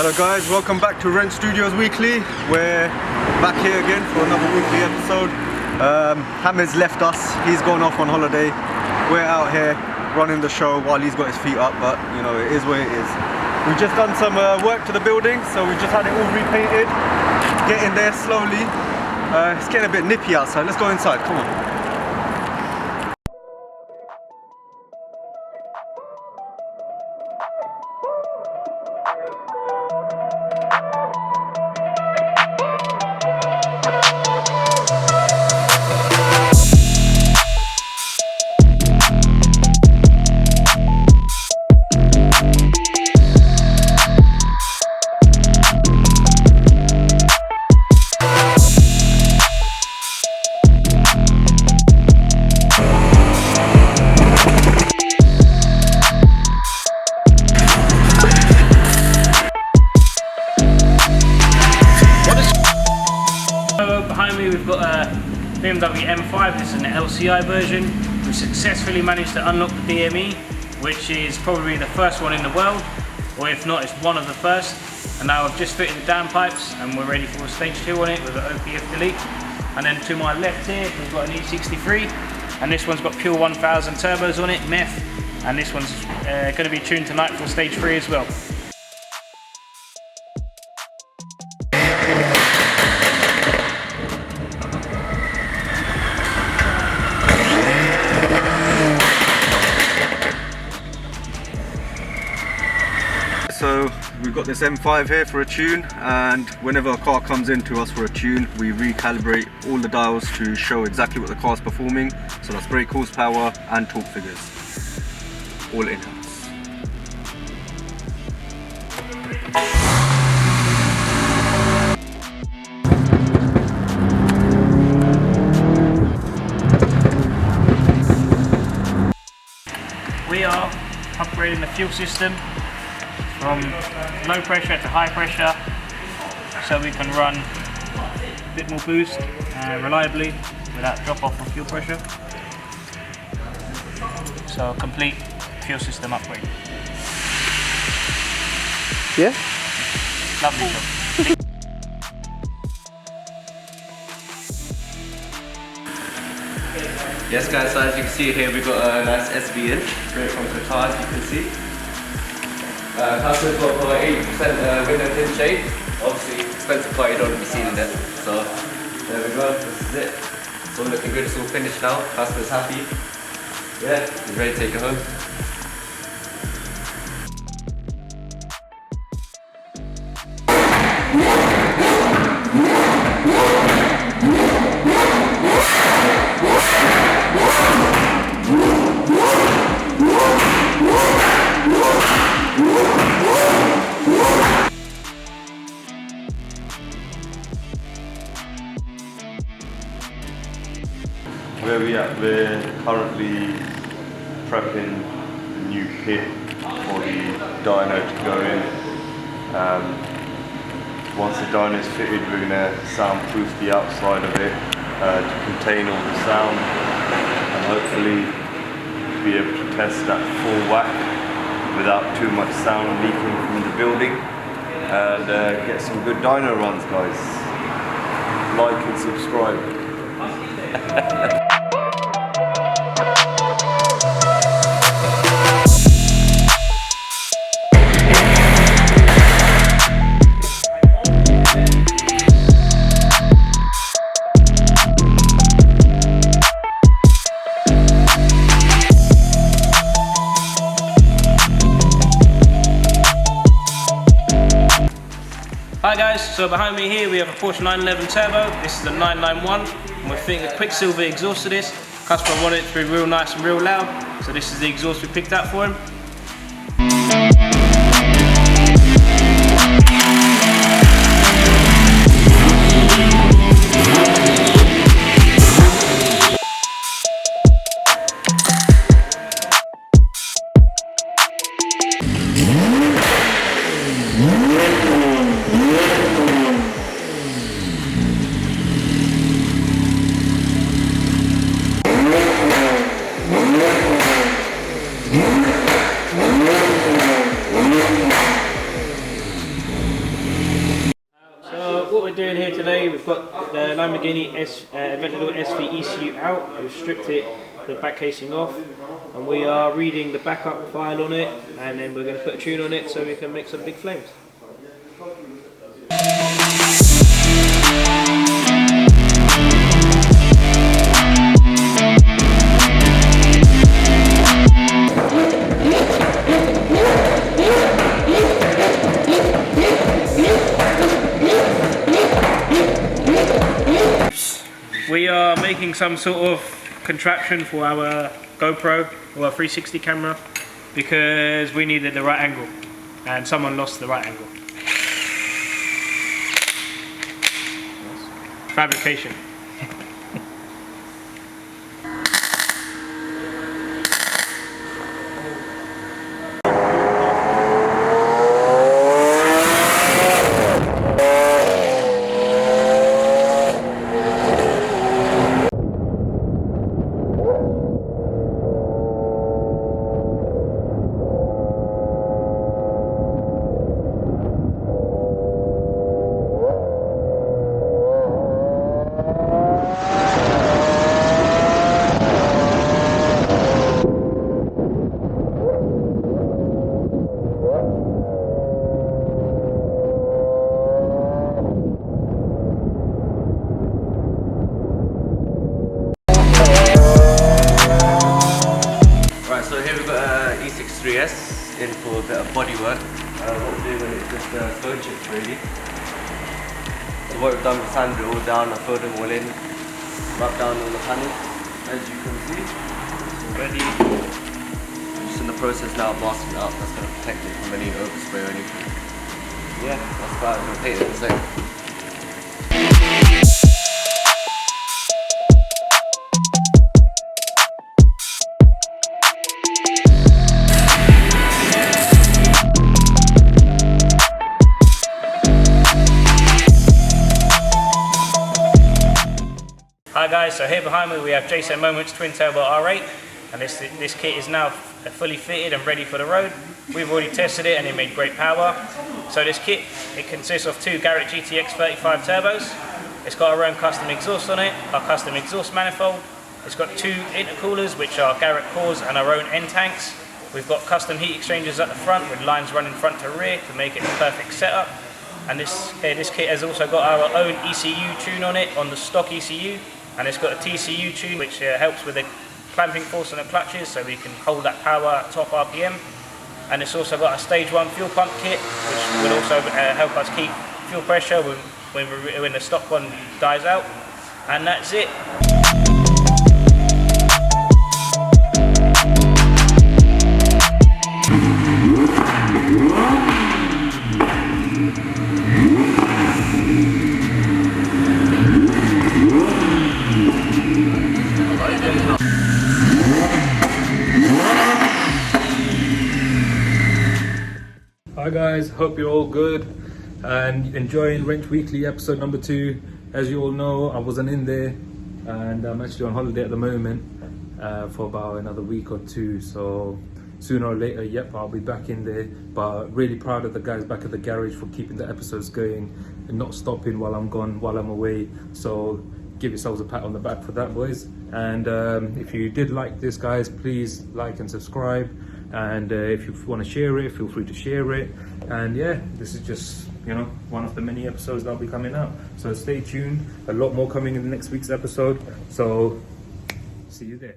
Hello guys, welcome back to Rent Studios Weekly. We're back here again for another weekly episode. Hamid's left us, he's gone off on holiday. We're out here running the show while he's got his feet up, but you know, it is what it is. We've just done some work to the building, so we've just had it all repainted. Getting there slowly. It's getting a bit nippy outside, let's go inside, come on. Behind me we've got a BMW M5, this is an LCI version. We successfully managed to unlock the DME, which is probably the first one in the world, or if not, it's one of the first. And now I've just fitted the downpipes and we're ready for a stage 2 on it with an OPF delete. And then to my left here, we've got an E63, and this one's got pure 1000 turbos on it, MEF, and this one's going to be tuned tonight for stage 3 as well. So we've got this M5 here for a tune, and whenever a car comes in to us for a tune, we recalibrate all the dials to show exactly what the car's performing. So that's brake horsepower and torque figures, all in-house. We are upgrading the fuel system from low pressure to high pressure, so we can run a bit more boost reliably without drop off of fuel pressure. So complete fuel system upgrade. Yeah? Lovely job. Yes guys, so as you can see here we've got a nice SV in, straight from Qatar as you can see. Customer's got for 80% window tint shade. Obviously expensive car, you don't want to be seeing it. So there we go, this is it. It's all looking good, it's all finished now. Customer's happy. Yeah, he's ready to take it home. Where we at? We're currently prepping the new pit for the dyno to go in. Once the dyno is fitted, we're going to soundproof the outside of it to contain all the sound, and hopefully be able to test at full whack without too much sound leaking from the building, and get some good dyno runs, guys. Like and subscribe. Hi guys, so behind me here we have a Porsche 911 Turbo. This is a 991, and we're fitting a Quicksilver exhaust to this. Customer wanted it to be real nice and real loud, so this is the exhaust we picked out for him. we're doing here today, we've got the Lamborghini Aventador SV ECU out. We've stripped it, the back casing off, and we are reading the backup file on it, and then we're going to put a tune on it so we can make some big flames. We are making some sort of contraption for our GoPro or our 360 camera because we needed the right angle and someone lost the right angle. Fabrication. E63S in for a bit of body work. What we're doing is just bone chips really. So what we've done, we sanded it all down, I filled them all in, rubbed down all the panels, as you can see. It's all ready. I'm just in the process now of masking it up, that's going to protect it from any overspray or anything. Yeah, that's about it, I'm going to paint it in a second. Hi guys, so here behind me we have Jason Moment's Twin Turbo R8, and this kit is now fully fitted and ready for the road. We've already tested it and it made great power. So this kit, it consists of two Garrett GTX 35 turbos. It's got our own custom exhaust on it, our custom exhaust manifold. It's got two intercoolers which are Garrett cores and our own end tanks. We've got custom heat exchangers at the front with lines running front to rear to make it the perfect setup. And this kit has also got our own ECU tune on it, on the stock ECU. And it's got a TCU tune which helps with the clamping force on the clutches so we can hold that power at top RPM. And it's also got a stage 1 fuel pump kit which will also help us keep fuel pressure when the stock one dies out. And that's it. Hi guys, hope you're all good and enjoying Wrench Weekly episode number 2. As you all know, I wasn't in there and I'm actually on holiday at the moment for about another week or two, so sooner or later, yep, I'll be back in there. But really proud of the guys back at the garage for keeping the episodes going and not stopping while I'm gone, while I'm away. So give yourselves a pat on the back for that, boys. And if you did like this, guys, please like and subscribe. And if you want to share it, feel free to share it. And yeah, this is just, you know, one of the many episodes that'll be coming out. So stay tuned, a lot more coming in the next week's episode. So see you there.